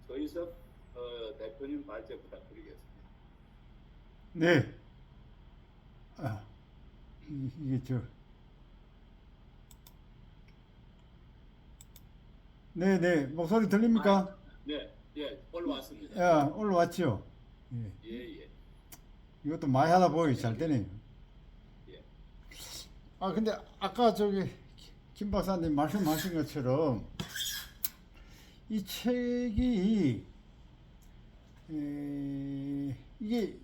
조희석 대표님 발제 부탁드리겠습니다. 네. 이게 네네. 목소리 아, 들립니까? 네, 예, 올라왔습니다. 야, 올라왔죠? 예. 예, 예, 이것도 많이 하다 보니 잘 진행해 되네요. 주십시오. 예, 근데 아까 김 박사님 말씀하신 것처럼 이 책이, 이게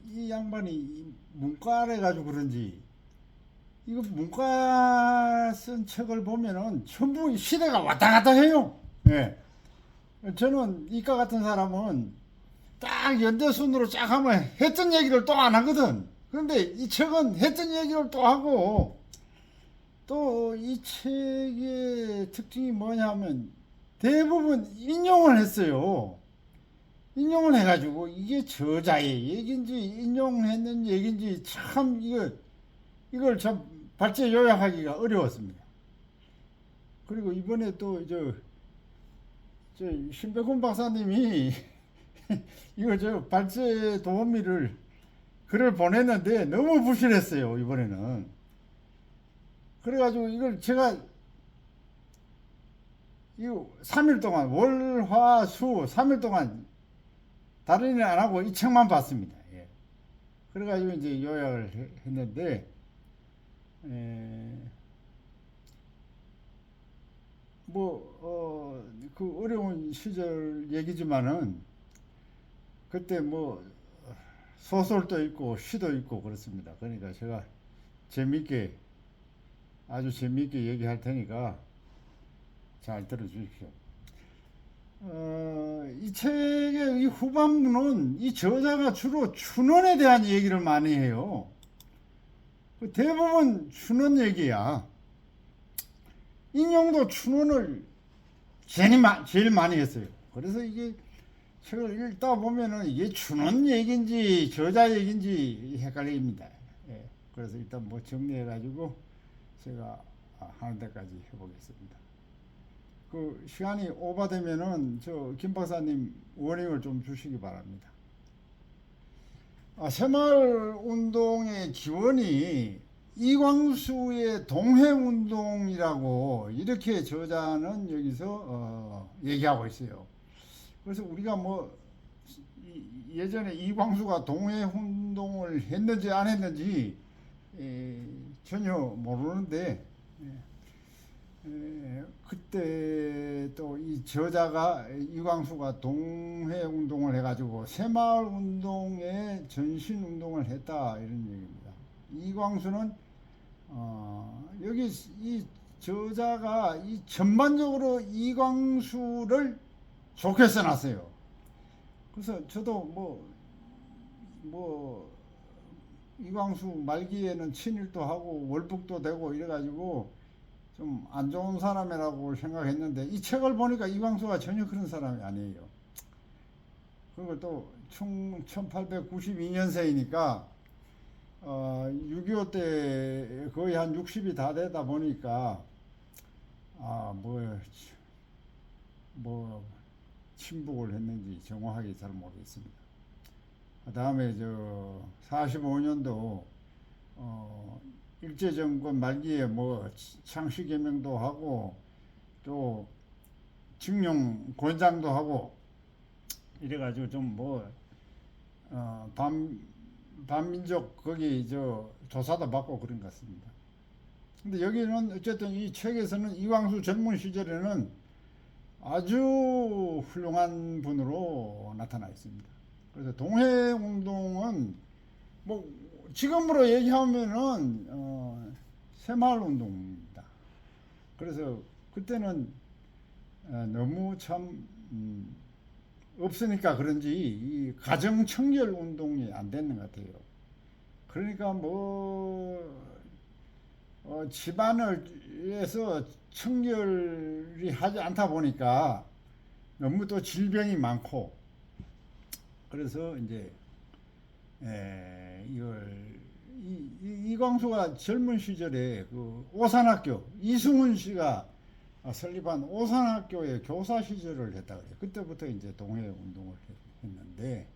이 양반이 문과래 가지고 그런지 이거 문과 쓴 책을 보면은 전부 시대가 왔다 갔다 해요. 예. 저는 이과 같은 사람은 딱 연대순으로 쫙 하면 했던 얘기를 또 안 하거든. 그런데 이 책은 했던 얘기를 또 하고, 또 이 책의 특징이 뭐냐면 대부분 인용을 했어요. 인용을 해가지고 이게 저자의 얘기인지 인용했는 얘기인지 참 이걸 참 발제 요약하기가 어려웠습니다. 그리고 이번에 또 신백훈 박사님이 이거 발제 도우미를 글을 보냈는데 너무 부실했어요 이번에는. 그래가지고 이걸 제가 이거 3일 동안 월화수 3일 동안 다른 일 안 하고 이 책만 봤습니다. 예. 그래가지고 이제 요약을 했는데, 그 어려운 시절 얘기지만은 그때 소설도 있고 시도 있고 그렇습니다. 그러니까 제가 재밌게 아주 재밌게 얘기할 테니까 잘 들어주십시오. 이 책의 이 후반부는 이 저자가 주로 춘원에 대한 얘기를 많이 해요. 대부분 춘원 얘기야. 인용도 춘원을 제일 많이 했어요. 그래서 이게 책을 읽다 보면은 이게 춘원 얘기인지 저자 얘기인지 헷갈립니다. 예. 그래서 일단 정리해가지고 제가 하는 데까지 해보겠습니다. 그 시간이 오바되면은 김 박사님 워닝을 좀 주시기 바랍니다. 새마을 운동의 기원이 이광수의 동해운동이라고 이렇게 저자는 여기서 얘기하고 있어요. 그래서 우리가 예전에 이광수가 동해운동을 했는지 안 했는지 전혀 모르는데, 그때 또 이 저자가 이광수가 동해운동을 해가지고 새마을운동에 전신운동을 했다 이런 얘기입니다. 이광수는 여기 이 저자가 이 전반적으로 이광수를 좋게 써놨어요. 그래서 저도 이광수 말기에는 친일도 하고 월북도 되고 이래가지고 좀 안 좋은 사람이라고 생각했는데 이 책을 보니까 이광수가 전혀 그런 사람이 아니에요. 그리고 또 총 1892년생이니까 6.25 때 거의 한 60이 다 되다 보니까 친북을 했는지 정확하게 잘 모르겠습니다. 그 다음에 45년도 일제정권 말기에 창씨개명도 하고 또 징용 권장도 하고 이래가지고 반민족 거기 조사도 받고 그런 것 같습니다. 근데 여기는 어쨌든 이 책에서는 이광수 전문 시절에는 아주 훌륭한 분으로 나타나 있습니다. 그래서 동해운동은 지금으로 얘기하면은 새마을운동입니다. 그래서 그때는 너무 참 없으니까 그런지 이 가정청결 운동이 안 됐는 것 같아요. 그러니까 집안을에서 청결이 하지 않다 보니까 너무 또 질병이 많고, 그래서 이제 이광수가 젊은 시절에 그 오산학교 이승훈 씨가 설립한 오산학교의 교사 시절을 했다 그래요. 그때부터 이제 동해 운동을 했는데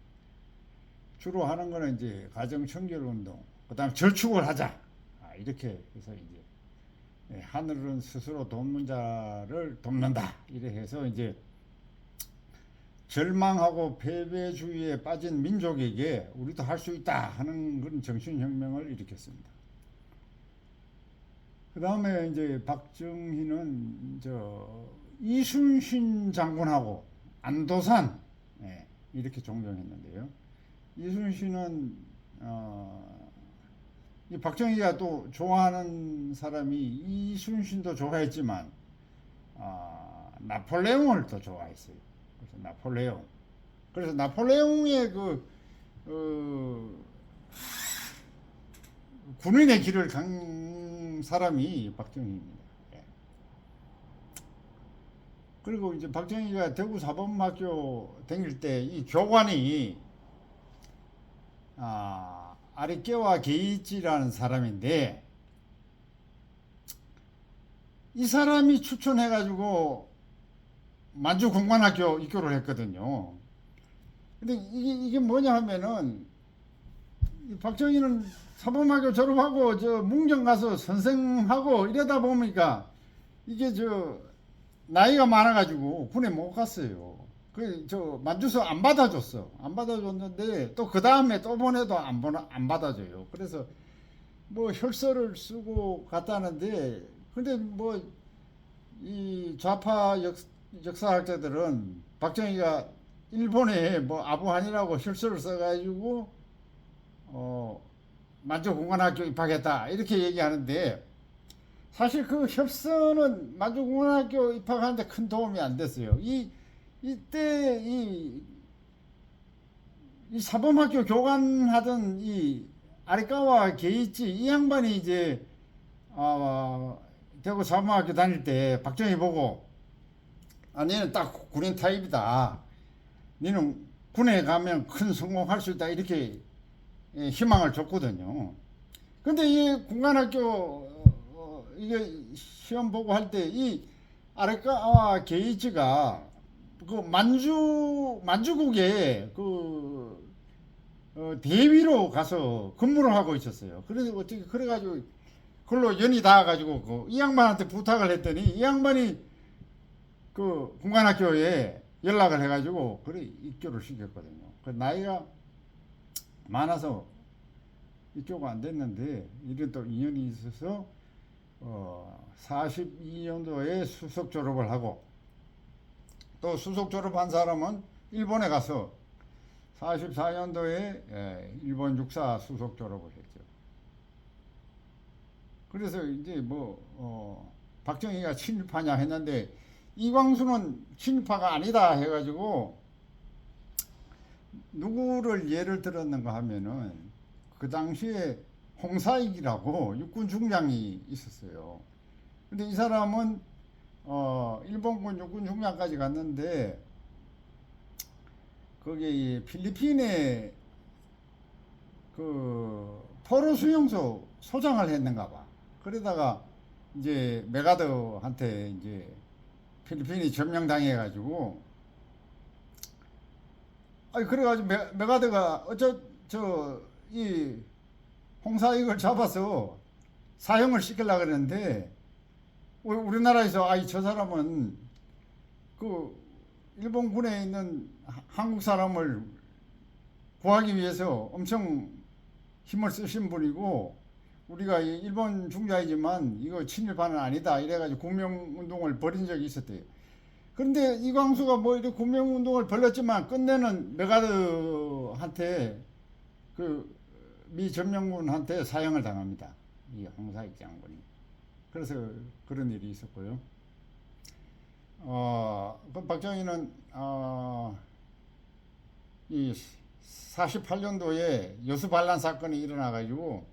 주로 하는 거는 이제 가정 청결 운동, 그다음 절축을 하자. 이렇게 해서 이제 하늘은 스스로 돕는 자를 돕는다. 이래 해서 이제 절망하고 패배주의에 빠진 민족에게 우리도 할 수 있다 하는 그런 정신혁명을 일으켰습니다. 그 다음에 이제 박정희는 이순신 장군하고 안도산 이렇게 존경했는데요. 이순신은 이 박정희가 또 좋아하는 사람이 이순신도 좋아했지만 나폴레옹을 또 좋아했어요. 그래서 나폴레옹의 군인의 길을 간 사람이 박정희입니다. 그리고 이제 박정희가 대구 사범학교 다닐 때 이 교관이 아리케와 게이지라는 사람인데 이 사람이 추천해가지고 만주 공관학교 입교를 했거든요. 근데 이게 뭐냐 하면은 박정희는 사범학교 졸업하고 문경 가서 선생하고 이러다 보니까 이게 나이가 많아가지고 군에 못 갔어요. 만주서 안 받아줬어. 안 받아줬는데 또 그 다음에 또 보내도 안 받아줘요. 그래서 뭐 혈서를 쓰고 갔다는데 근데 뭐 이 좌파 역사학자들은 박정희가 일본에 뭐 아부한이라고 혈서를 써가지고 만주공관학교 입학했다 이렇게 얘기하는데 사실 그 혈서는 만주공관학교 입학하는데 큰 도움이 안 됐어요. 이때 이 사범학교 교관하던 이 아리카와 게이치 이 양반이 이제 대구 사범학교 다닐 때 박정희 보고 너는 딱 군인 타입이다. 너는 군에 가면 큰 성공할 수 있다 이렇게 희망을 줬거든요. 근데 이 공관학교 이게 시험 보고 할 때 이 아리카와 게이치가 만주국에 대위로 가서 근무를 하고 있었어요. 그래서 어떻게 그래가지고 그걸로 연이 닿아가지고 이 양반한테 부탁을 했더니 이 양반이 공관학교에 연락을 해가지고 그래 입교를 시켰거든요. 나이가 많아서 입교가 안 됐는데 이런 또 인연이 있어서 42년도에 수석 졸업을 하고 또 수석 졸업한 사람은 일본에 가서 44년도에 일본 육사 수석 졸업을 했죠. 그래서 이제 박정희가 친일파냐 했는데 이광수는 친일파가 아니다 해가지고 누구를 예를 들었는가 하면은 그 당시에 홍사익이라고 육군 중장이 있었어요. 근데 이 사람은 일본군 육군 중장까지 갔는데 거기 필리핀에 포로 수용소 소장을 했는가 봐. 그러다가 이제 메가더한테 이제 필리핀이 점령당해가지고 그래가지고 메가더가 이 홍사익을 잡아서 사형을 시키려고 그랬는데 우리나라에서 저 사람은 일본군에 있는 한국 사람을 구하기 위해서 엄청 힘을 쓰신 분이고 우리가 일본 중자이지만 이거 친일파는 아니다 이래가지고 구명운동을 벌인 적이 있었대요. 그런데 이광수가 뭐 이렇게 구명운동을 벌였지만 끝내는 메가드한테 미 점령군한테 사형을 당합니다. 이 홍사익 장군이. 그래서 그런 일이 있었고요. 박정희는 이 48년도에 여수반란 사건이 일어나가지고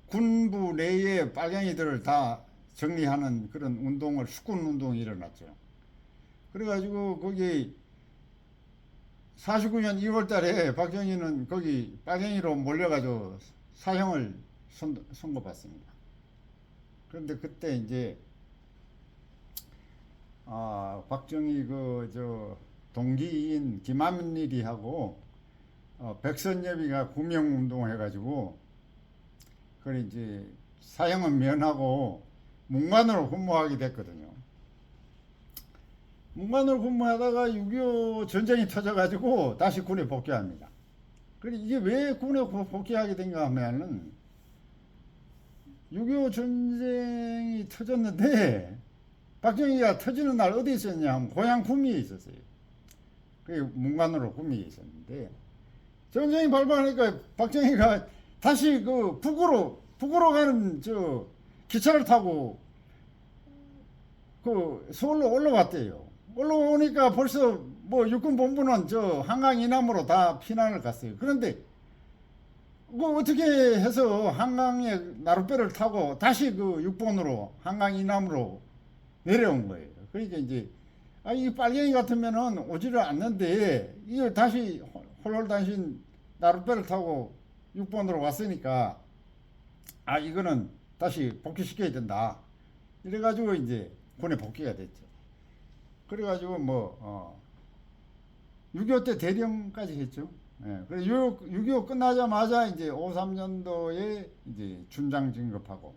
군부 내의 빨갱이들을 다 정리하는 그런 운동을 숙군 운동이 일어났죠. 그래가지고 거기 49년 2월달에 박정희는 거기 빨갱이로 몰려가지고 사형을 선고받습니다. 그런데 그때 이제 박정희 그 저 동기인 김한일이하고 백선엽이가 구명운동을 해가지고 그래 이제 사형은 면하고 문관으로 근무하게 됐거든요. 문관으로 근무하다가 6.25 전쟁이 터져가지고 다시 군에 복귀합니다. 그래 이게 왜 군에 복귀하게 된가 하면은 6.25 전쟁이 터졌는데 박정희가 터지는 날 어디 있었냐 하면 고향 구미에 있었어요. 그게 문관으로 구미에 있었는데 전쟁이 발발하니까 박정희가 다시 그 북으로 가는 저 기차를 타고 그 서울로 올라왔대요. 올라오니까 벌써 뭐 육군 본부는 저 한강 이남으로 다 피난을 갔어요. 그런데 그 어떻게 해서 한강에 나룻배를 타고 다시 그 육본으로 한강 이남으로 내려온 거예요. 그러니까 이제 이 빨갱이 같으면은 오지를 않는데 이걸 다시 홀홀단신 나룻배를 타고 육본으로 왔으니까 이거는 다시 복귀시켜야 된다. 이래가지고 이제 군에 복귀가 됐죠. 그래가지고 뭐 6.25 때 대령까지 했죠. 예, 그래서 6.25 끝나자마자 이제 53년도에 이제 준장 진급하고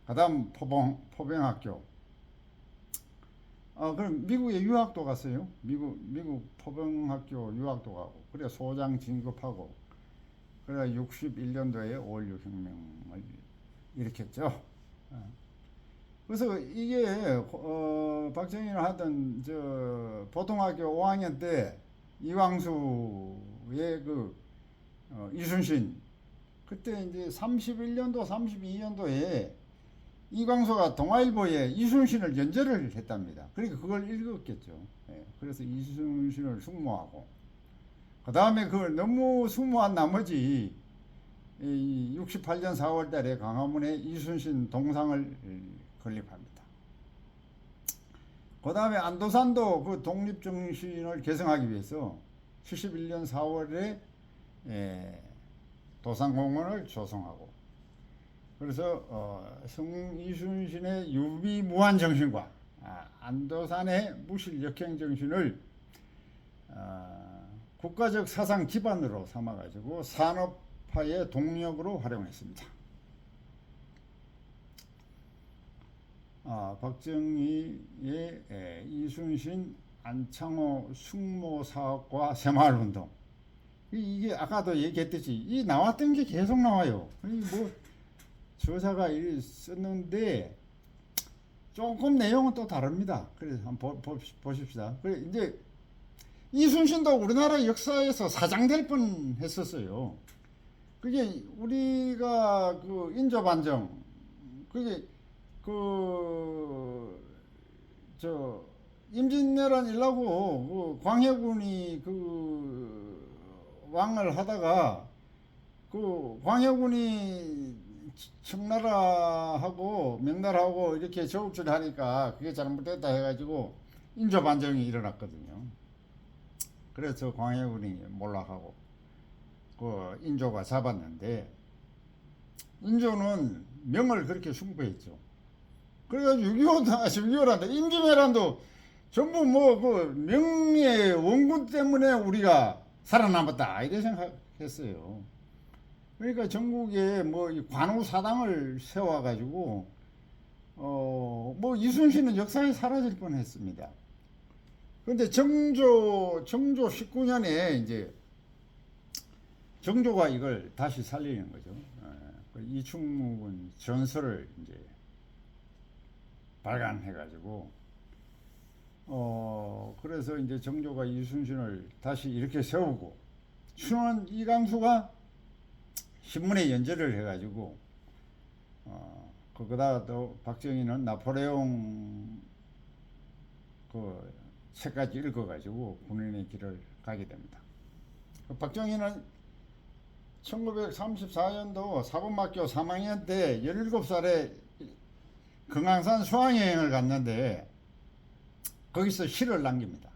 그다음 포병학교. 그럼 미국에 유학도 갔어요. 미국 포병학교 유학도 가고 그래 소장 진급하고 그래 61년도에 5.16 혁명을 일으켰죠. 그래서 이게 박정희는 하던 저 보통학교 5학년 때 이광수의 그 이순신 그때 이제 31년도 32년도에 이광수가 동아일보에 이순신을 연재를 했답니다. 그러니까 그걸 읽었겠죠. 예, 그래서 이순신을 숙모하고 그 다음에 그걸 너무 숙모한 나머지 68년 4월 달에 광화문에 이순신 동상을 건립합니다. 그 다음에 안도산도 그 독립정신을 개성하기 위해서 71년 4월에 도산공원을 조성하고 그래서 성이순신의 유비무한정신과 안도산의 무실역행정신을 국가적 사상 기반으로 삼아가지고 산업화의 동력으로 활용했습니다. 박정희의 이순신 안창호 숙모 사업과 새마을운동 이게 아까도 얘기했듯이 이 나왔던 게 계속 나와요. 뭐 저자가 썼는데 조금 내용은 또 다릅니다. 그래서 한번 보십시다. 그래 이제 이순신도 우리나라 역사에서 사장될 뻔했었어요. 그게 우리가 그 인조반정 그게 저 임진왜란 일라고 그 광해군이 그 왕을 하다가 그 광해군이 청나라하고 명나라하고 이렇게 저울질 하니까 그게 잘못됐다 해가지고 인조반정이 일어났거든요. 그래서 광해군이 몰락하고 그 인조가 잡았는데 인조는 명을 그렇게 숭배했죠. 그래가지고 6.25란다 임진왜란도 전부 뭐 그 명의 원군 때문에 우리가 살아남았다 이렇게 생각했어요. 그러니까 전국에 뭐 관우 사당을 세워가지고 뭐 이순신은 역사에 사라질 뻔했습니다. 그런데 정조 19년에 이제 정조가 이걸 다시 살리는 거죠. 이충묵은 전설을 이제 발간해가지고 그래서 이제 정조가 이순신을 다시 이렇게 세우고 춘원 이광수가 신문에 연재를 해가지고 거기다가 또 박정희는 나폴레옹 그 책까지 읽어가지고 군인의 길을 가게 됩니다. 박정희는 1934년도 사범학교 3학년 때 17살에 금강산 수학여행을 갔는데 거기서 시를 남깁니다.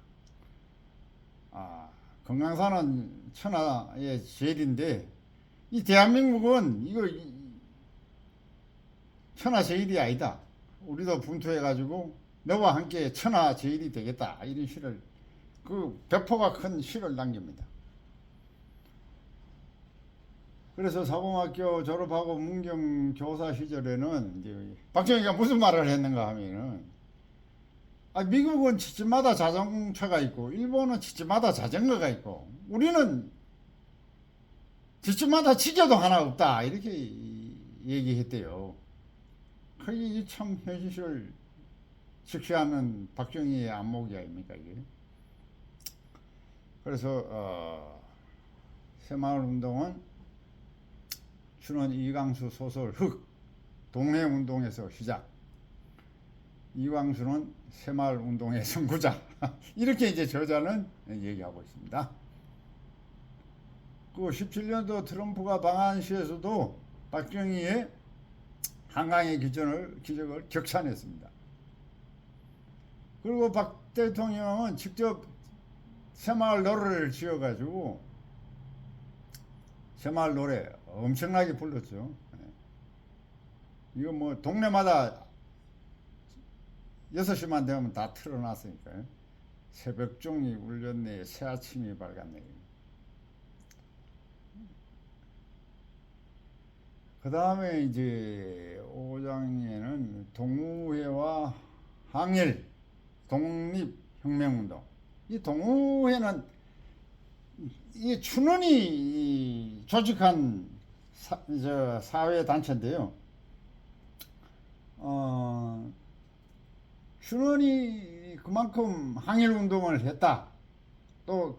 금강산은 천하의 제일인데 이 대한민국은 이거 천하제일이 아니다. 우리도 분투해가지고 너와 함께 천하제일이 되겠다. 이런 시를, 그 배포가 큰 시를 남깁니다. 그래서 사범학교 졸업하고 문경 교사 시절에는 이제 박정희가 무슨 말을 했는가 하면은, 미국은 집집마다 자동차가 있고 일본은 집집마다 자전거가 있고 우리는 집집마다 지게도 하나 없다, 이렇게 얘기했대요. 그게 참 현실을 직시하는 박정희의 안목이 아닙니까 이게. 그래서 새마을운동은 춘원 이광수 소설 흑 동해운동에서 시작, 이광수는 새마을운동의 선구자 이렇게 이제 저자는 얘기하고 있습니다. 그 17년도 트럼프가 방한 시에서도 박정희의 한강의 기적을 격찬했습니다. 그리고 박 대통령은 직접 새마을 노래를 지어가지고 새마을 노래 엄청나게 불렀죠. 이거 뭐 동네마다 6시만 되면 다 틀어놨으니까요. 새벽종이 울렸네, 새아침이 밝았네. 그 다음에 이제 5장에는 동우회와 항일, 독립혁명운동. 이 동우회는 이 춘원이 조직한 사회단체인데요. 춘원이 그만큼 항일운동을 했다. 또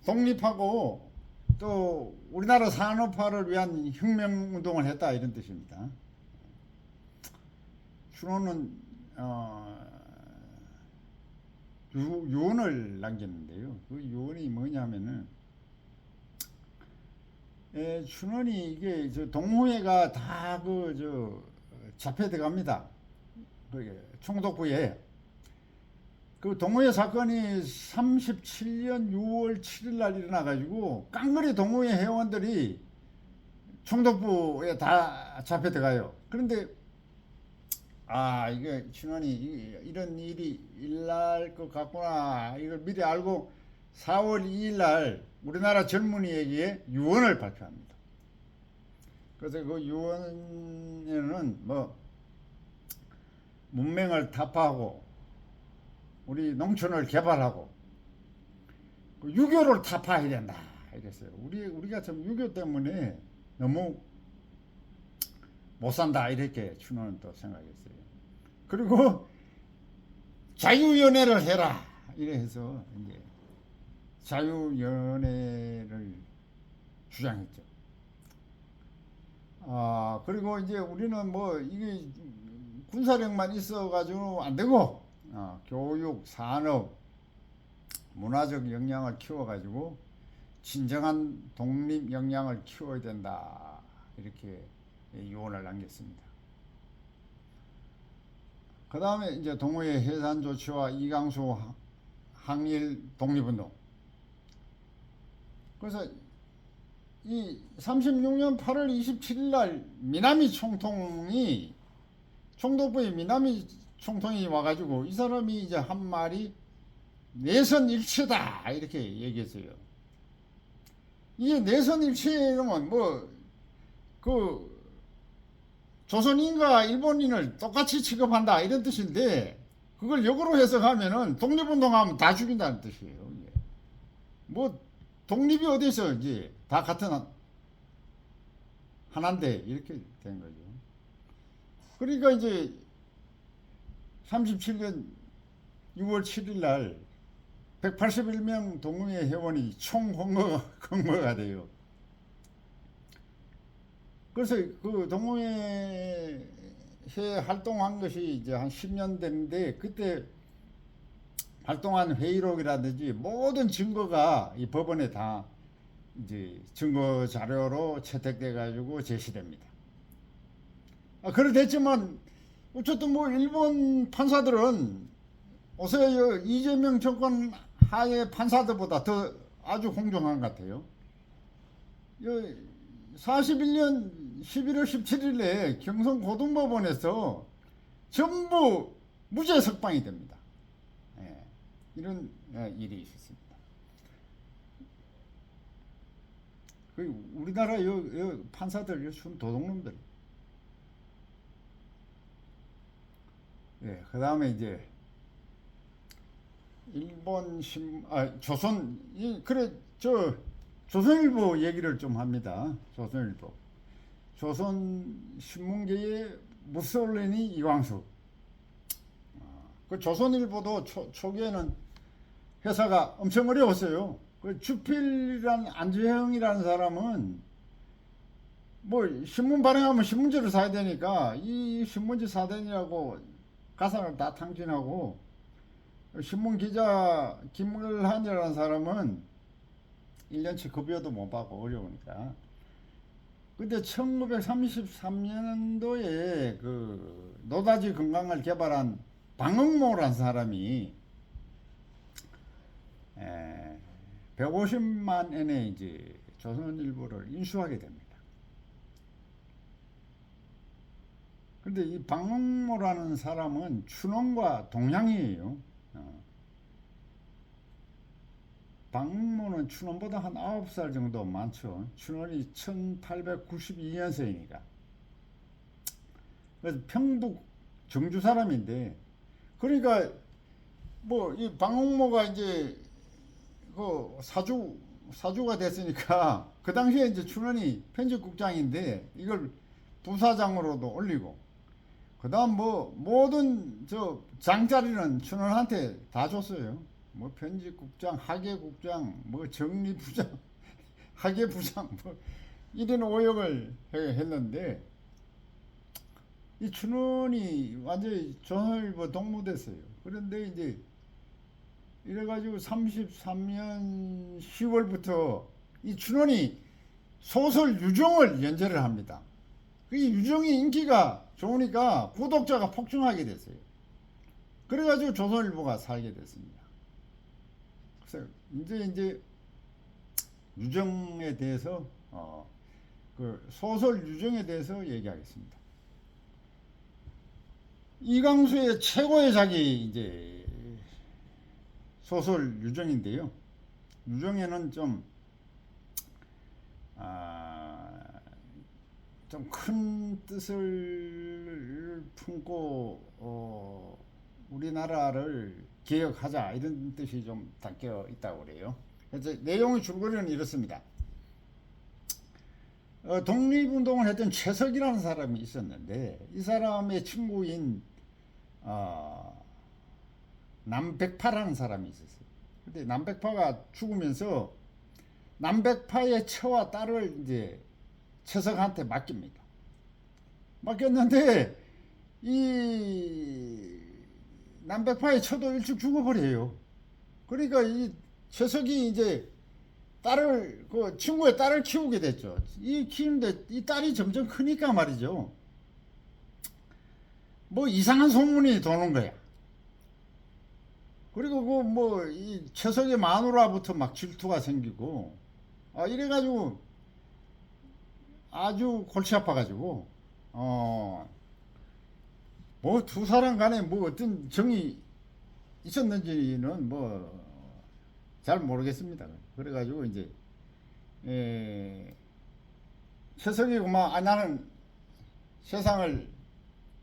독립하고 또 우리나라 산업화를 위한 혁명운동을 했다, 이런 뜻입니다. 춘원은 유언을 남겼는데요. 그 유언이 뭐냐면은, 춘원이 이게 동호회가 다 잡혀 들어갑니다. 총독부에. 그 동호회 사건이 37년 6월 7일 날 일어나가지고 깡그리 동호회 회원들이 총독부에 다 잡혀 들어가요. 그런데 이게 춘원이 이런 일이 일어날 것 같구나, 이걸 미리 알고 4월 2일 날 우리나라 젊은이에게 유언을 발표합니다. 그래서 그 유언에는 문맹을 타파하고 우리 농촌을 개발하고 유교를 타파해야 된다, 이랬어요. 우리가 참 유교 때문에 너무 못 산다, 이렇게 춘원은 또 생각했어요. 그리고 자유연애를 해라, 이래 해서 이제 자유연애를 주장했죠. 그리고 이제 우리는 이게 군사력만 있어가지고 안 되고, 교육, 산업, 문화적 역량을 키워가지고 진정한 독립 역량을 키워야 된다, 이렇게 유언을 남겼습니다. 그 다음에 이제 동호회 해산 조치와 이광수 항일 독립운동. 그래서 이 36년 8월 27일 날 미나미 총통이, 총독부의 미나미 총통이 와가지고 이 사람이 이제 한 말이 내선일체다, 이렇게 얘기했어요. 이게 내선일체는 조선인과 일본인을 똑같이 취급한다, 이런 뜻인데, 그걸 역으로 해석하면은 독립운동하면 다 죽인다는 뜻이에요. 독립이 어디 있어? 이제 다 같은 하나인데, 이렇게 된 거죠. 그러니까 이제 37년 6월 7일 날 181명 동호회 회원이 총검거가 돼요. 그래서 그 동호회 활동한 것이 이제 한 10년 됐는데, 그때 활동한 회의록이라든지 모든 증거가 이 법원에 다 이제 증거 자료로 채택돼 가지고 제시됩니다. 그래 됐지만 어쨌든 일본 판사들은 요새 이재명 정권 하에 판사들보다 더 아주 공정한 것 같아요. 41년 11월 17일에 경성 고등법원에서 전부 무죄 석방이 됩니다. 예, 이런 일이 있었습니다. 우리나라 판사들 순 도둑놈들. 예, 그 다음에 이제 일본 조선일보 얘기를 좀 합니다. 조선일보. 조선신문계의 무솔리니 이광수. 그 조선일보도 초기에는 회사가 엄청 어려웠어요. 그 주필이란 안주형이라는 사람은 뭐 신문 발행하면 신문지를 사야 되니까 이 신문지 사대니라고 가상을 다 탕진하고, 신문 기자 김물한이라는 사람은 1년치 급여도 못 받고 어려우니까. 근데 1933년도에 그 노다지 건강을 개발한 방응모라는 사람이 150만 엔에 이제 조선일보를 인수하게 됩니다. 근데 이 방응모라는 사람은 춘원과 동양이에요. 방응모는 춘원보다 한 9살 정도 많죠. 춘원이 1892년생이니까. 그래서 평북 정주 사람인데, 그러니까 뭐 이 방응모가 이제 그 사주가 됐으니까 그 당시에 이제 춘원이 편집국장인데 이걸 부사장으로도 올리고, 그 다음 뭐 모든 저 장자리는 춘원한테 다 줬어요. 뭐 편집국장, 학예국장, 뭐 정리부장, 학예부장, 뭐 이런 오역을 했는데, 이 춘원이 완전히 조선일보 동무됐어요. 그런데 이제 이래가지고 33년 10월부터 이 춘원이 소설 유정을 연재를 합니다. 그 유정이 인기가 좋으니까 구독자가 폭증하게 됐어요. 그래가지고 조선일보가 살게 됐습니다. 그래서 이제 유정에 대해서 그 소설 유정에 대해서 얘기하겠습니다. 이광수의 최고의 작이 이제 소설 유정인데요. 유정에는 좀 큰 뜻을 품고 우리나라를 개혁하자 이런 뜻이 좀 담겨 있다고 그래요. 그래서 내용의 줄거리는 이렇습니다. 독립운동을 했던 최석이라는 사람이 있었는데, 이 사람의 친구인 남백파라는 사람이 있었어요. 근데 남백파가 죽으면서 남백파의 처와 딸을 이제 최석한테 맡겼는데 이 남백파의 처도 일찍 죽어버려요. 그러니까 이 최석이 이제 그 친구의 딸을 키우게 됐죠. 키우는데 이 딸이 점점 크니까 말이죠, 뭐 이상한 소문이 도는 거야. 그리고 이 최석의 마누라부터 막 질투가 생기고, 이래가지고 아주 골치 아파가지고 뭐 두 사람 간에 뭐 어떤 정이 있었는지는 뭐 잘 모르겠습니다. 그래가지고 이제 최석이 나는 세상을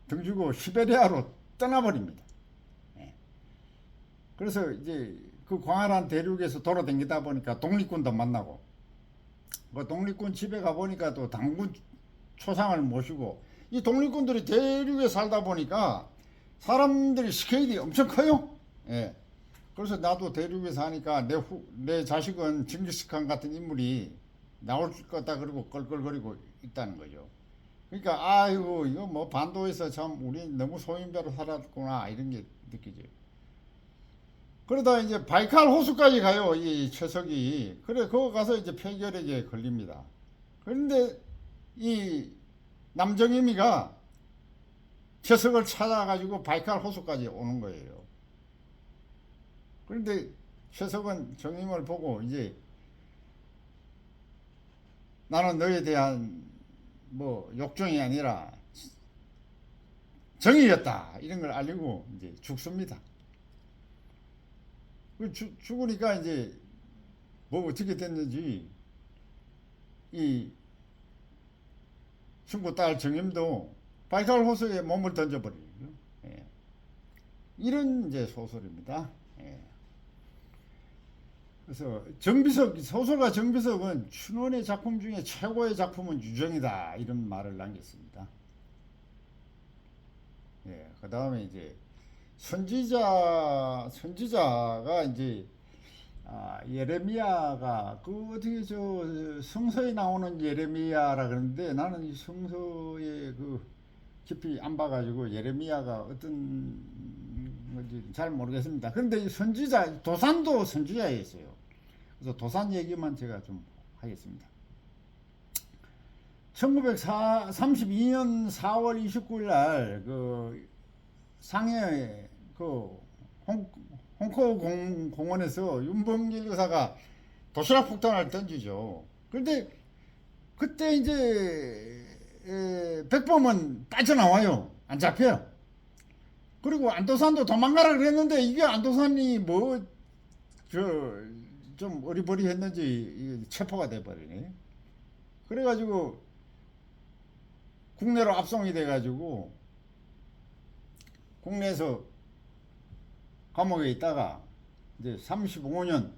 등지고 시베리아로 떠나버립니다. 그래서 이제 그 광활한 대륙에서 돌아다니다 보니까 독립군도 만나고, 그 독립군 집에 가보니까 또 당군 초상을 모시고, 이 독립군들이 대륙에 살다 보니까 사람들이 스케일이 엄청 커요. 예. 그래서 나도 대륙에 사니까 내 자식은 징기스칸 같은 인물이 나올 거다 그러고 껄껄거리고 있다는 거죠. 그러니까 아이고 이거 뭐 반도에서 참 우리 너무 소인배로 살았구나 이런 게 느껴져요. 그러다 이제 바이칼 호수까지 가요, 이 최석이. 그래 거기 가서 이제 폐결핵에 걸립니다. 그런데 이 남정임이가 최석을 찾아가지고 바이칼 호수까지 오는 거예요. 그런데 최석은 정임을 보고 이제 나는 너에 대한 뭐 욕정이 아니라 정의였다 이런 걸 알리고 이제 죽습니다. 죽으니까 이제 뭐 어떻게 됐는지 이 친구 딸 정임도 바이칼 호수에 몸을 던져버리고 예. 이런 이제 소설입니다. 예. 그래서 정비석 소설가 정비석은 춘원의 작품 중에 최고의 작품은 유정이다 이런 말을 남겼습니다. 예, 그 다음에 이제 선지자가 이제 예레미야가 그 어떻게 저 성서에 나오는 예레미야라 그러는데 나는 이 성서에 그 깊이 안 봐가지고 예레미야가 어떤 건지 잘 모르겠습니다. 그런데 이 선지자 도산도 선지자였어요. 그래서 도산 얘기만 제가 좀 하겠습니다. 1932년 4월 29일 날 그 상해 그 홍커 공원에서 윤봉길 의사가 도시락 폭탄을 던지죠. 그런데 그때 이제 백범은 빠져나와요. 안 잡혀요. 그리고 안도산도 도망가라 그랬는데 이게 안도산이 뭐 좀 어리버리했는지 체포가 돼버리네. 그래가지고 국내로 압송이 돼가지고 국내에서 감옥에 있다가 이제 35년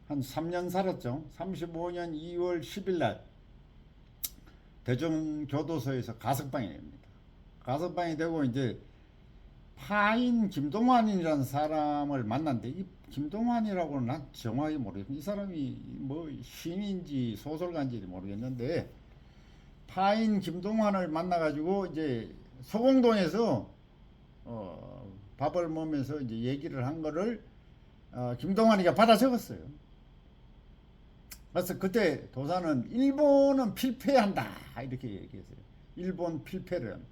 한 3년 살았죠. 35년 2월 10일 날 대전교도소에서 가석방이 됩니다. 가석방이 되고 이제 파인 김동환이라는 사람을 만났는데 이 김동환이라고는 난 정확히 모르겠는데 이 사람이 뭐 시인인지 소설가인지 모르겠는데 파인 김동환을 만나가지고 이제 소공동에서 밥을 먹으면서 이제 얘기를 한 거를 김동환이가 받아 적었어요. 그래서 그때 도사는 일본은 필패한다 이렇게 얘기했어요. 일본 필패를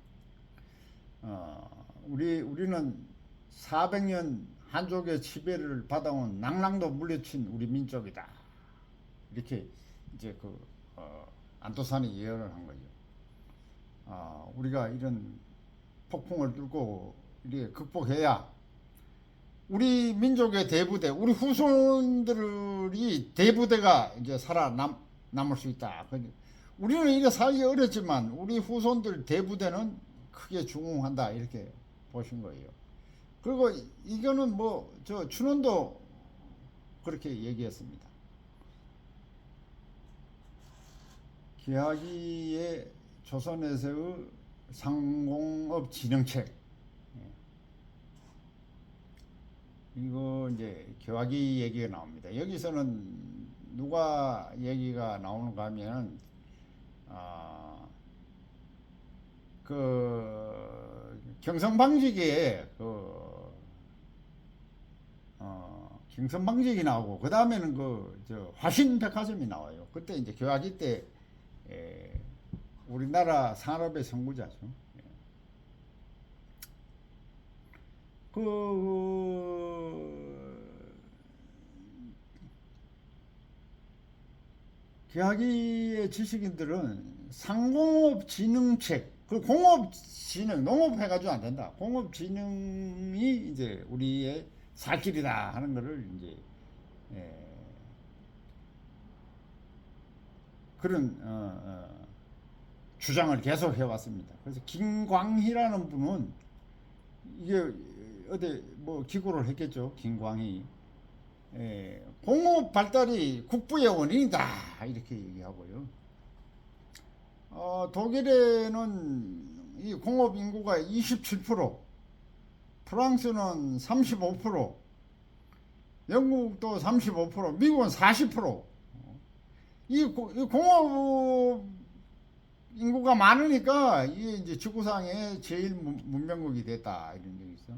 우리는 400년 한족의 지배를 받아온 낭랑도 물리친 우리 민족이다 이렇게 이제 그 안도산이 예언을 한 거죠. 우리가 이런 폭풍을 뚫고 이렇게 극복해야 우리 민족의 대부대, 우리 후손들이 대부대가 이제 살아남을 수 있다. 우리는 이게 살기 어렵지만 우리 후손들 대부대는 크게 중흥한다 이렇게 보신 거예요. 그리고 이거는 뭐 저 춘원도 그렇게 얘기했습니다. 기하기의 조선에서의 상공업 진흥책 이거 이제 교화기 얘기가 나옵니다. 여기서는 누가 얘기가 나오는가 하면 그 경성방직에 경성방직이 나오고 그 다음에는 그 저 화신백화점이 나와요. 그때 이제 교화기 때 우리나라 산업의 선구자죠. 기하기의 지식인들은 상공업진흥책, 그 공업진흥, 농업 해가지고 안 된다. 공업진흥이 이제 우리의 살 길이다 하는 거를 이제 그런 주장을 계속 해왔습니다. 그래서 김광희라는 분은 이게 어디 뭐 기고를 했겠죠. 김광희. 공업 발달이 국부의 원인이다 이렇게 얘기하고요. 독일에는 이 공업 인구가 27%, 프랑스는 35%, 영국도 35%, 미국은 40%. 이 공업 인구가 많으니까 이게 이제 지구상의 제일 문명국이 됐다 이런 얘기 있어.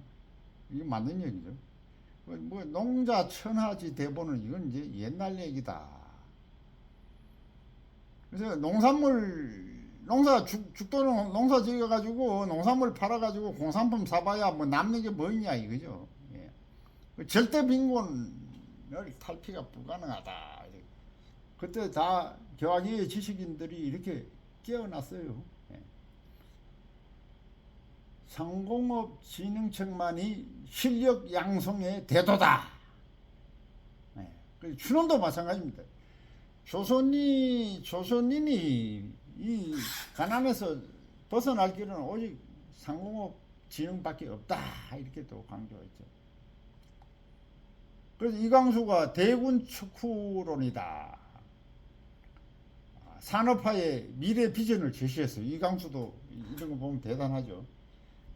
이게 맞는 얘기죠. 뭐 농자 천하지 대보는 이건 이제 옛날 얘기다. 그래서 농사 죽도록 농사 지어가지고 농산물 팔아가지고 공산품 사봐야 뭐 남는 게 뭐 있냐 이거죠. 절대 빈곤을 탈피가 불가능하다. 그때 다 교학의 지식인들이 이렇게 깨어났어요. 예. 상공업진흥청만이 실력 양성의 대도다. 예. 춘원도 마찬가지입니다. 조선인이 이 가난에서 벗어날 길은 오직 상공업 진흥밖에 없다. 이렇게 또 강조했죠. 그래서 이광수가 대군 척후론이다. 산업화의 미래 비전을 제시했어요. 이광수도 이런 거 보면 대단하죠.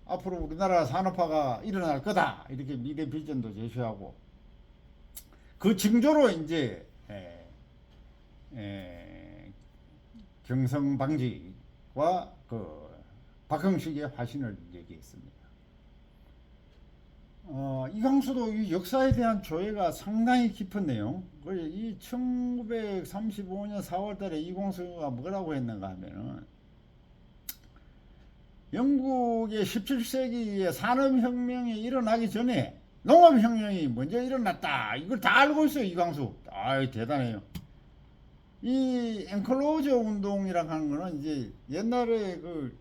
앞으로 우리나라 산업화가 일어날 거다. 이렇게 미래 비전도 제시하고 그 징조로 이제 경성방지와 그 박흥식의 화신을 얘기했습니다. 이광수도 이 역사에 대한 조예가 상당히 깊었네요. 이 1935년 4월달에 이광수가 뭐라고 했는가 하면은 영국의 17세기의 산업혁명이 일어나기 전에 농업혁명이 먼저 일어났다. 이걸 다 알고 있어요, 이광수. 아이, 대단해요. 이 엔클로저 운동이라고 하는 거는 이제 옛날에 그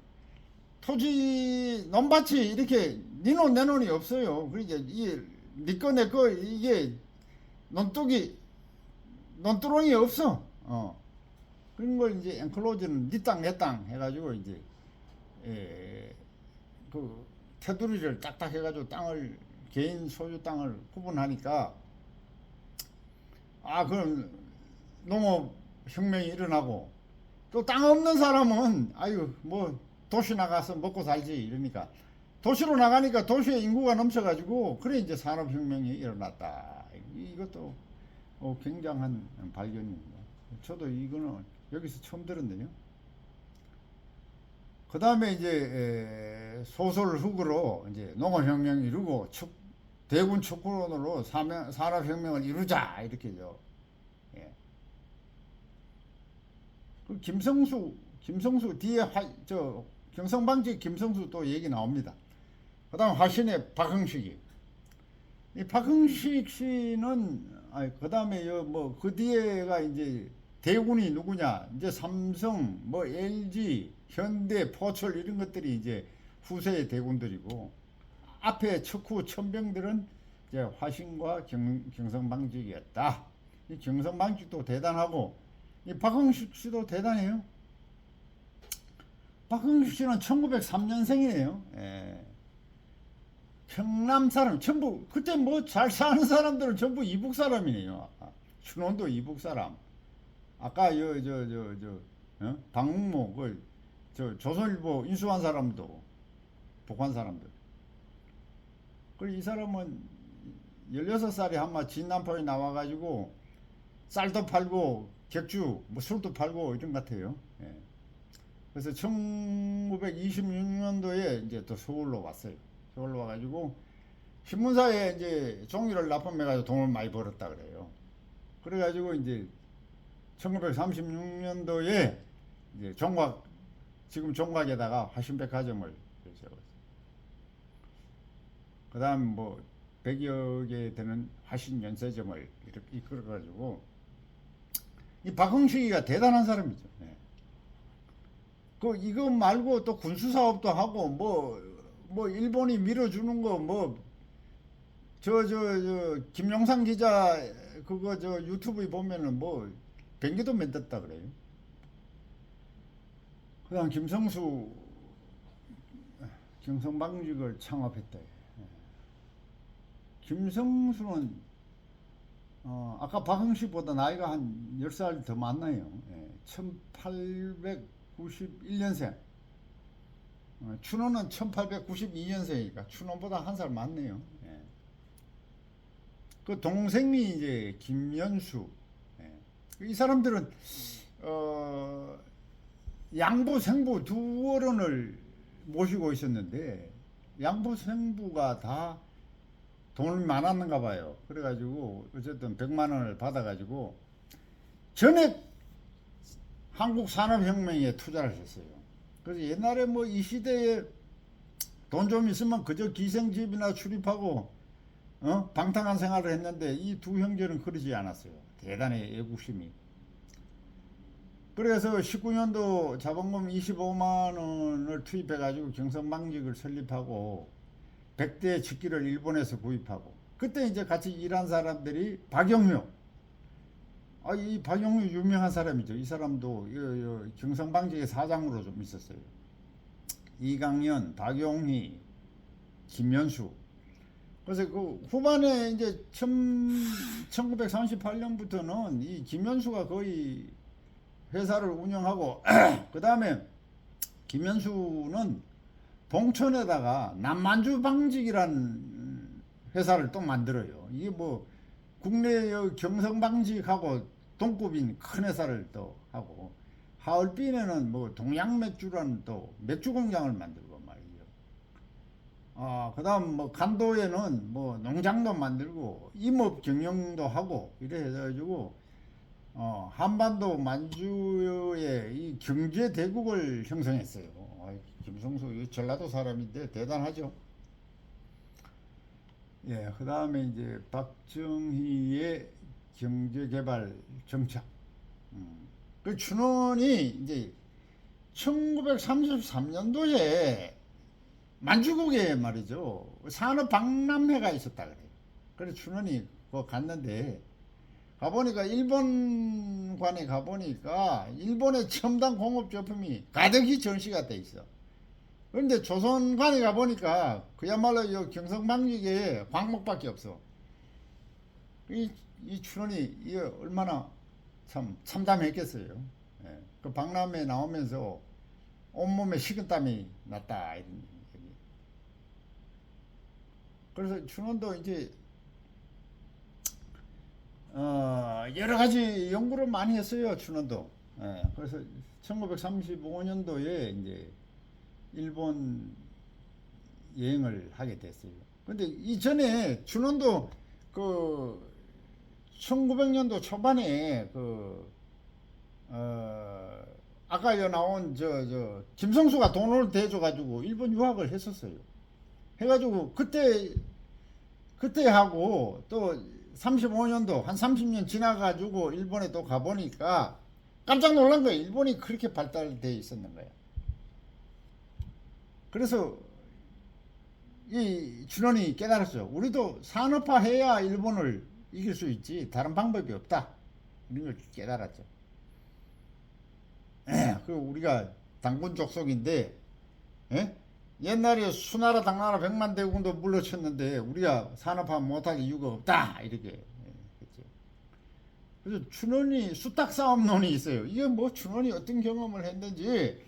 토지 논밭이 이렇게 니논 내논이 없어요. 그러니까 이게 니꺼 내꺼 이게 논두렁이 없어. 그런 걸 이제 엔클로저는 니 땅 내 땅 해가지고 이제 그 테두리를 딱딱 해가지고 땅을 개인 소유 땅을 구분하니까 그럼 농업 혁명이 일어나고 또 땅 없는 사람은 아유 뭐 도시 나가서 먹고 살지 이러니까 도시로 나가니까 도시에 인구가 넘쳐가지고 그래 이제 산업혁명이 일어났다. 이것도 굉장한 발견입니다. 저도 이거는 여기서 처음 들었네요. 그 다음에 이제 소설 훅으로 이제 농업혁명을 이루고 대군 척후론으로 산업혁명을 이루자 이렇게죠. 예. 그 김성수 뒤에 경성방지 김성수 또 얘기 나옵니다. 그 다음 화신의 박흥식이. 이 박흥식 씨는, 그 다음에 그 뒤에가 이제 대군이 누구냐. 이제 삼성, LG, 현대, 포철 이런 것들이 이제 후세의 대군들이고, 앞에 척후 천병들은 이제 화신과 경성방직이었다. 이 경성방직도 대단하고, 이 박흥식 씨도 대단해요. 박흥식 씨는 1903년생이에요. 예. 평남 사람, 전부, 그때 잘 사는 사람들은 전부 이북 사람이네요. 춘원도 이북 사람. 아까, 방문모, 조선일보 인수한 사람도 북한 사람들. 그리고 이 사람은 16살에 한마 진남포에 나와가지고 쌀도 팔고, 객주, 술도 팔고 이런 것 같아요. 예. 그래서 1926년도에 이제 또 서울로 왔어요. 서울로 와가지고 신문사에 이제 종이를 납품해가지고 돈을 많이 벌었다 그래요. 그래가지고 이제 1936년도에 이제 지금 종각에다가 화신백화점을 세웠어요. 그 다음 100여 개 되는 화신연세점을 이렇게 이끌어가지고 이 박흥식이가 대단한 사람이죠. 네. 이거 말고 또 군수사업도 하고 일본이 밀어주는 거 김용상 기자 그거 유튜브에 보면은 변기도 만들었다 그래요. 그 다음 경성방직을 창업했다. 김성수는 아까 박흥식보다 나이가 한 10살 더 많나요. 1891년생. 춘원은 1892년생이니까 춘원보다 한 살 많네요. 그 동생이 이제 김연수. 이 사람들은 양부 생부 두 어른을 모시고 있었는데 양부 생부가 다 돈이 많았는가 봐요. 그래가지고 어쨌든 100만 원을 받아가지고 전액 한국 산업혁명에 투자를 했어요. 그래서 옛날에 이 시대에 돈 좀 있으면 그저 기생집이나 출입하고 방탕한 생활을 했는데 이 두 형제는 그러지 않았어요. 대단히 애국심이. 그래서 19년도 자본금 25만 원을 투입해 가지고 경성방직을 설립하고 100대 직기를 일본에서 구입하고, 그때 이제 같이 일한 사람들이 박영효. 이 박영효 유명한 사람이죠. 이 사람도 경성방직의 사장으로 좀 있었어요. 이강연, 박용희, 김연수. 그래서 그 후반에 이제 1938년부터는 이 김연수가 거의 회사를 운영하고 그 다음에 김연수는 봉천에다가 남만주방직이란 회사를 또 만들어요. 이게 뭐 국내 경성방직하고 동급인 큰 회사를 또 하고, 하얼빈에는 뭐 동양맥주라는 또 맥주 공장을 만들고 말이죠. 그 다음 뭐 간도에는 뭐 농장도 만들고 임업 경영도 하고 이래 해가지고 한반도 만주의 이 경제 대국을 형성했어요. 김성수 전라도 사람인데 대단하죠. 예, 그 다음에 이제 박정희의 경제개발 정책. 그 춘원이 이제 1933년도에 만주국에 말이죠, 산업 박람회가 있었다 그래요. 그래서 춘원이 그거 갔는데, 가보니까 일본관에 가보니까 일본의 첨단 공업 제품이 가득히 전시가 돼 있어. 그런데 조선관에 가보니까 그야말로 이 경성방직에 광목밖에 없어. 이 춘원이 이 얼마나 참 참담했겠어요. 예. 그 박람회 나오면서 온몸에 식은땀이 났다 이런 얘기. 그래서 춘원도 이제 여러 가지 연구를 많이 했어요. 춘원도. 예. 그래서 1935년도에 이제 일본 여행을 하게 됐어요. 근데 이전에 춘원도 그 1900년도 초반에 아까 나온 김성수가 돈을 대줘가지고 일본 유학을 했었어요. 해가지고 그때 하고 또 35년도 한 30년 지나가지고 일본에 또 가보니까 깜짝 놀란 거예요. 일본이 그렇게 발달되어 있었는 거예요. 그래서 이 준원이 깨달았어요. 우리도 산업화해야 일본을 이길 수 있지 다른 방법이 없다. 이런 걸 깨달았죠. 그 우리가 당군 족속인데, 옛날에 수나라 당나라 백만 대군도 물러쳤는데 우리가 산업화 못할 이유가 없다 이렇게 했죠. 그래서 춘원이 수탉 싸움론이 있어요. 이게 뭐 춘원이 어떤 경험을 했는지,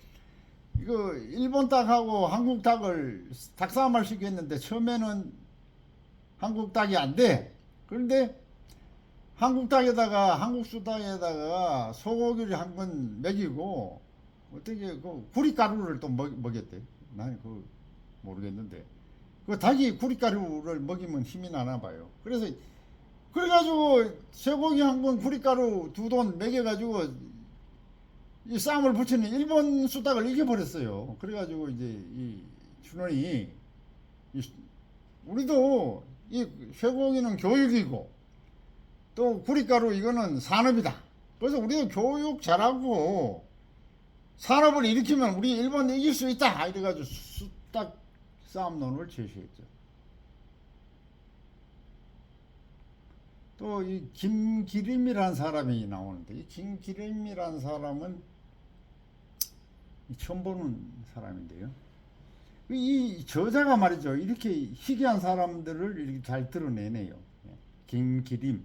이거 일본 닭하고 한국 닭을 닭싸움할 수 있겠는데 처음에는 한국 닭이 안 돼. 그런데 한국 닭에다가 한국 수닭에다가 소고기를 한 번 먹이고 어떻게 그 구리가루를 또 먹였대. 나는 그거 모르겠는데 그 닭이 구리가루를 먹이면 힘이 나나 봐요. 그래가지고 쇠고기 한 번 구리가루 2돈 먹여가지고 이 싸움을 붙이는 일본 수닭을 이겨버렸어요. 그래가지고 이제 이 춘원이 우리도 이 쇠고기는 교육이고 또 구리가루 이거는 산업이다. 그래서 우리도 교육 잘하고 산업을 일으키면 우리 일본 이길 수 있다. 이래가지고 수탉 싸움론을 제시했죠. 또 이 김기림이라는 사람이 나오는데, 이 김기림이라는 사람은 처음 보는 사람인데요. 이 저자가 말이죠, 이렇게 희귀한 사람들을 이렇게 잘 드러내네요. 김기림,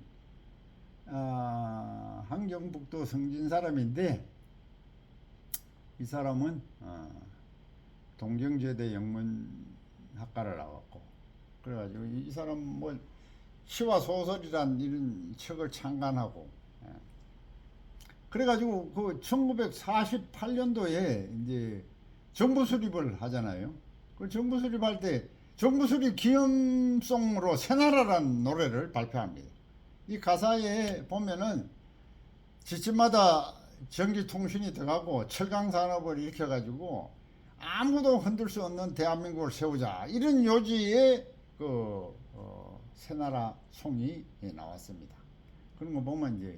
한경북도 성진 사람인데, 이 사람은 동경제대 영문학과를 나왔고, 그래가지고 이 사람 뭐 시와 소설이란 이런 책을 창간하고, 그래가지고 그 1948년도에 이제 정부 수립을 하잖아요. 그 정부 수립할 때 정부 수립 기념송으로 새나라라는 노래를 발표합니다. 이 가사에 보면은 지침마다 전기통신이 들어가고 철강산업을 일으켜가지고 아무도 흔들 수 없는 대한민국을 세우자, 이런 요지의 새나라 송이 나왔습니다. 그런 거 보면 이제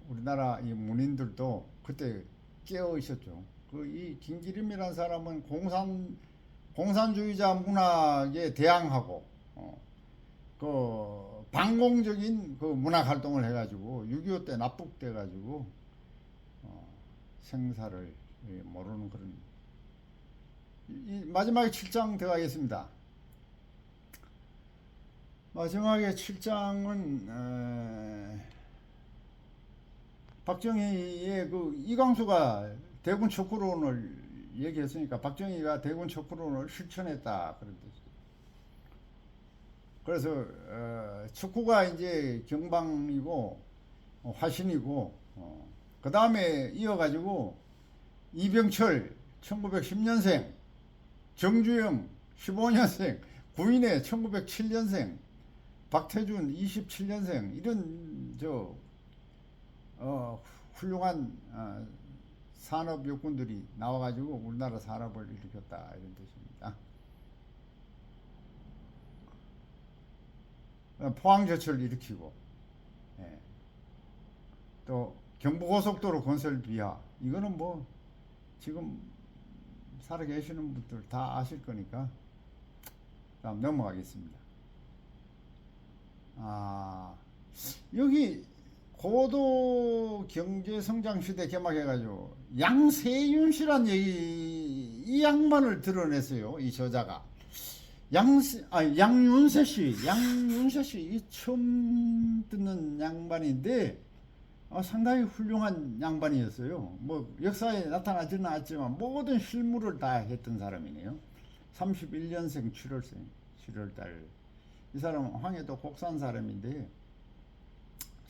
우리나라 이 문인들도 그때 깨어 있었죠. 그 이 김기림이라는 사람은 공산주의자 문학에 대항하고 그 반공적인 그 문학 활동을 해가지고 6.25 때 납북돼가지고 생사를 모르는 그런 마지막에 7장 들어가겠습니다. 마지막에 7장은 박정희의 그 이광수가 대군 척후론을 얘기했으니까 박정희가 대군 척후론을 실천했다 그런 뜻이에요. 그래서 척후가 이제 경방이고 화신이고 그 다음에 이어가지고 이병철 1910년생, 정주영 15년생, 구인혜 1907년생, 박태준 27년생 이런 훌륭한 산업 역군들이 나와가지고 우리나라 산업을 일으켰다 이런 뜻입니다. 포항제철을 일으키고 또 경부고속도로 건설 비하 이거는 뭐 지금 살아계시는 분들 다 아실 거니까 다음 넘어가겠습니다. 여기 고도 경제 성장 시대 개막해가지고 양세윤 씨란 얘기 이 양반을 드러냈어요. 이 저자가 양윤세 씨 이 처음 듣는 양반인데 상당히 훌륭한 양반이었어요. 뭐 역사에 나타나지는 않았지만 모든 실무를 다 했던 사람이네요. 31년생 7월달 이 사람은 황해도 곡산 사람인데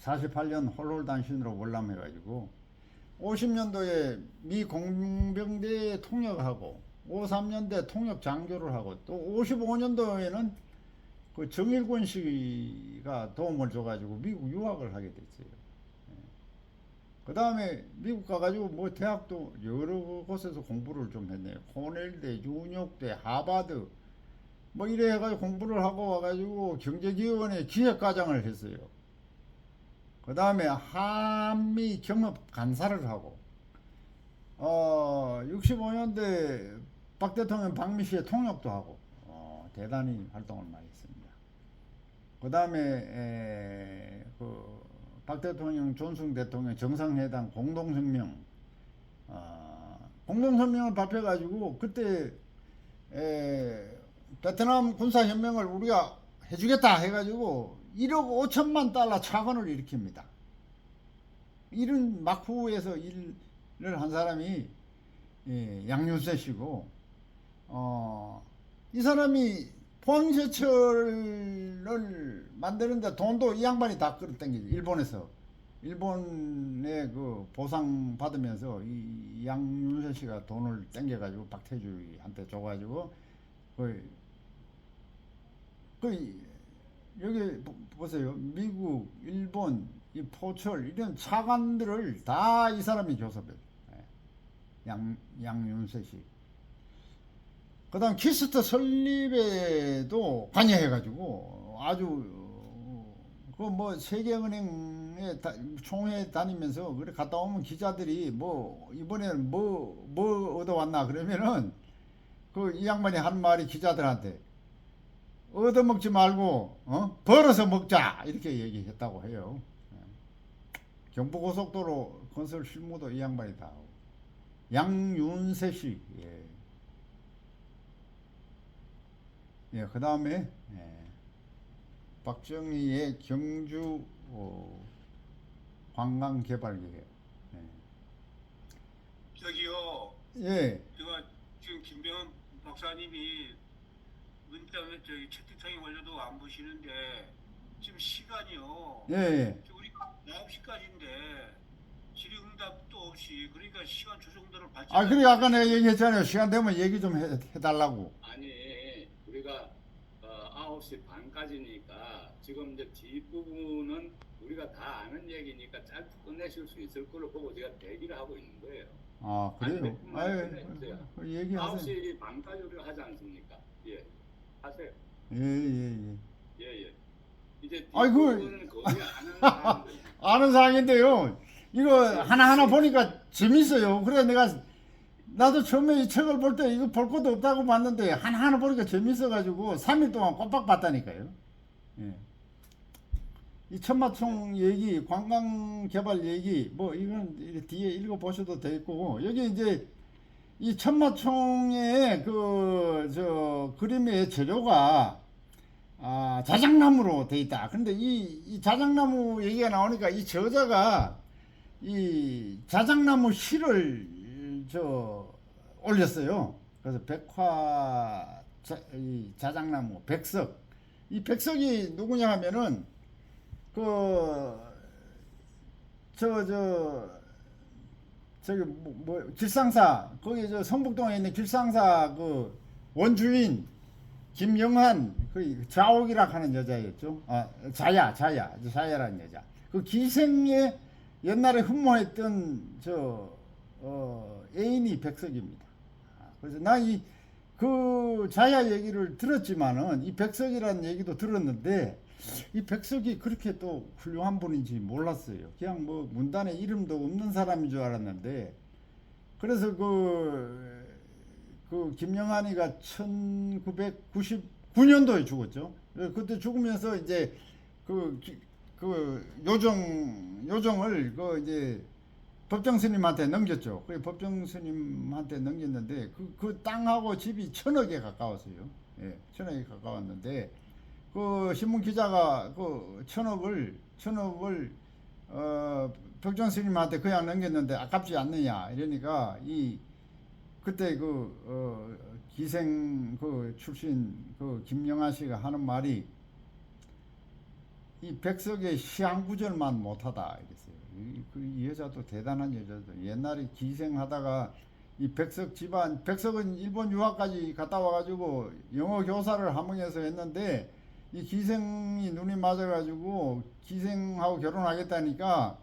48년 홀홀단신으로 월남해가지고 50년도에 미 공병대에 통역하고 53년도에 통역 장교를 하고 또 55년도에는 그 정일권 씨가 도움을 줘가지고 미국 유학을 하게 됐어요. 그 다음에 미국 가가지고 뭐 대학도 여러 곳에서 공부를 좀 했네요. 코넬대, 뉴욕대, 하버드 뭐 이래 해가지고 공부를 하고 와가지고 경제기원회 기획과장을 했어요. 그 다음에 한미 경협 간사를 하고 65년대 박 대통령 박미씨의 통역도 하고 대단히 활동을 많이 했습니다. 그 다음에 박 대통령, 존슨 대통령 정상회담 공동성명을 발표해가지고 그때 베트남 군사혁명을 우리가 해주겠다 해가지고 1억 5천만 달러 차관을 일으킵니다. 이런 막후에서 일을 한 사람이 양윤세 씨고 이 사람이 포항제철을 만드는데 돈도 이 양반이 다 끌어당기죠. 일본의 그 보상 받으면서 이 양윤세 씨가 돈을 땡겨가지고 박태주한테 줘가지고 여기 보세요. 미국, 일본, 이 포철 이런 차관들을 다 이 사람이 교섭해요. 양윤세 씨. 그 다음 키스터 설립에도 관여해가지고 아주 그 뭐 세계은행에 총회 다니면서 그래 갔다 오면 기자들이 뭐 이번에는 뭐 얻어왔나 그러면은 그 이 양반이 한 말이 기자들한테 얻어먹지 말고 벌어서 먹자 이렇게 얘기했다고 해요. 경부고속도로 건설 실무도 이 양반이 다 하고 양윤세 씨. 그 다음에 박정희의 경주 관광개발계획. 저기요. 예. 제가 지금 김병헌 박사님이 문자에 저기 채팅창에 올려도 안 보시는데 지금 시간이요. 예. 우리가 9시까지인데 질의응답도 없이 그러니까 시간 조정들을 받지. 그래 아까 내가 얘기했잖아요. 시간 되면 얘기 좀 해달라고. 아니 우리가 9시 반까지니까 지금 이제 뒷부분은 우리가 다 아는 얘기니까 짧게 끝내실 수 있을 걸로 보고 제가 대기를 하고 있는 거예요. 그래요? 얘기하세요. 9시 반까지 우리가 하지 않습니까? 예, 하세요. 예. 이제 아이고. 뒷부분은 거의 아는 사람들. 아는 사항인데요. 이거 하나하나 보니까 재밌어요. 그래 내가 나도 처음에 이 책을 볼 때 이거 볼 것도 없다고 봤는데 하나하나 보니까 재밌어가지고 3일 동안 꼬박 봤다니까요. 예. 이 천마총 얘기, 관광 개발 얘기, 뭐 이건 뒤에 읽어 보셔도 되겠고 여기 이제 이 천마총의 그 저 그림의 재료가 자작나무로 돼 있다. 근데 이 자작나무 얘기가 나오니까 이 저자가 이 자작나무 실을 올렸어요. 그래서 이 자작나무 백석. 이 백석이 누구냐 하면은 저기 길상사 거기 저 성북동에 있는 길상사 그 원주인 김영한 그 자옥이라 하는 여자였죠. 자야라는 여자. 그 기생에 옛날에 흠모했던 애인이 백석입니다. 그래서 나 그 자야 얘기를 들었지만은 이 백석이라는 얘기도 들었는데 이 백석이 그렇게 또 훌륭한 분인지 몰랐어요. 그냥 뭐 문단에 이름도 없는 사람인 줄 알았는데 그래서 그 김영한이가 1999년도에 죽었죠. 그때 죽으면서 이제 그 요정을 이제 법정 스님한테 넘겼죠. 그 법정 스님한테 넘겼는데 그 땅하고 집이 1,000억에 가까웠어요. 예, 1,000억에 가까웠는데 그 신문 기자가 그 1,000억을 법정 스님한테 그냥 넘겼는데 아깝지 않느냐 이러니까 그때 기생 출신 김영하 씨가 하는 말이 이 백석의 시 한 구절만 못하다 이랬어요. 이 여자도 대단한 여자도 옛날에 기생하다가 이 백석 집안 백석은 일본 유학까지 갔다 와가지고 영어 교사를 함흥에서 했는데 이 기생이 눈이 맞아가지고 기생하고 결혼하겠다니까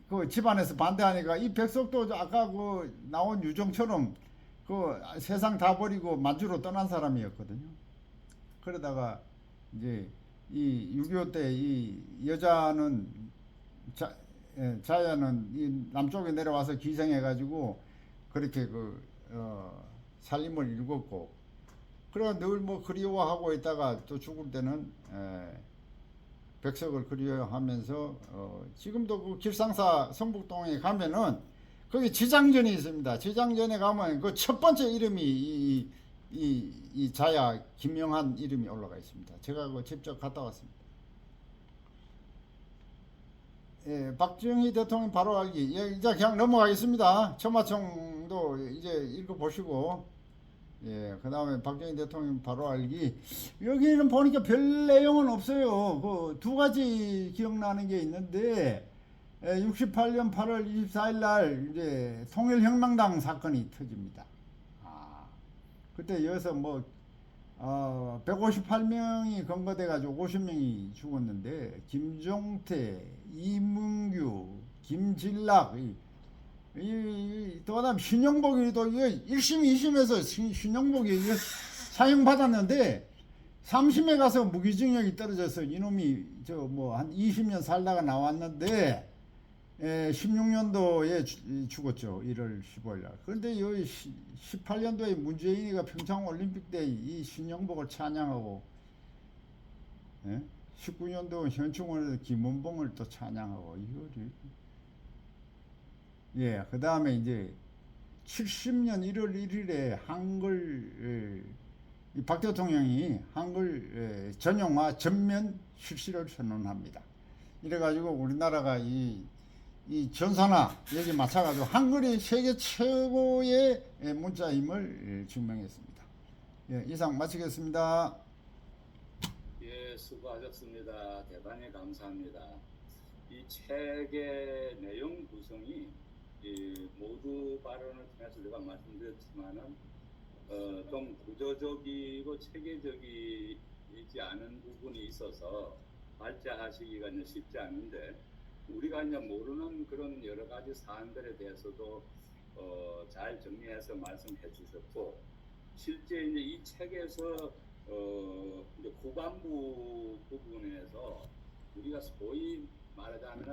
그 집안에서 반대하니까 이 백석도 아까 나온 유정처럼 세상 다 버리고 만주로 떠난 사람이었거든요. 그러다가 이제 이 6.25 때 이 여자는 자야는 이 남쪽에 내려와서 기생해가지고 그렇게 살림을 일궜고 그래 늘 뭐 그리워하고 있다가 또 죽을 때는 백석을 그리워하면서 지금도 그 길상사 성북동에 가면은 거기 지장전이 있습니다. 지장전에 가면 그 첫 번째 이름이 이 자야 김영한 이름이 올라가 있습니다. 제가 직접 갔다 왔습니다. 예, 박정희 대통령 바로 알기. 예, 이제 그냥 넘어가겠습니다. 천마총도 이제 읽어보시고, 예, 그 다음에 박정희 대통령 바로 알기. 여기는 보니까 별 내용은 없어요. 그 두 가지 기억나는 게 있는데, 68년 8월 24일 날 이제 통일혁명당 사건이 터집니다. 그때 여기서 158명이 검거돼가지고 50명이 죽었는데 김종태, 이문규, 김진락, 또 그다음 신영복이 또 1심, 2심에서 신영복이 사형 받았는데 3심에 가서 무기징역이 떨어져서 이놈이 한 20년 살다가 나왔는데 16년도에 죽었죠. 1월 15일 날. 그런데 여기 18년도에 문재인이가 평창올림픽 때 이 신영복을 찬양하고 19년도 현충원에서 김원봉을 또 찬양하고 예, 그 다음에 이제 70년 1월 1일에 한글 박 대통령이 한글 전용화 전면 실시를 선언합니다. 이래가지고 우리나라가 이 전산화 여기 맞춰가지고 한글이 세계 최고의 문자임을 증명했습니다. 예, 이상 마치겠습니다. 예, 수고하셨습니다. 대단히 감사합니다. 이 책의 내용 구성이 모두 발언을 통해서 제가 말씀드렸지만은 좀 구조적이고 체계적이지 않은 부분이 있어서 발제하시기가 쉽지 않은데 우리가 이제 모르는 그런 여러 가지 사안들에 대해서도 잘 정리해서 말씀해 주셨고 실제 이제 이 책에서 이제 후반부 부분에서 우리가 소위 말하자면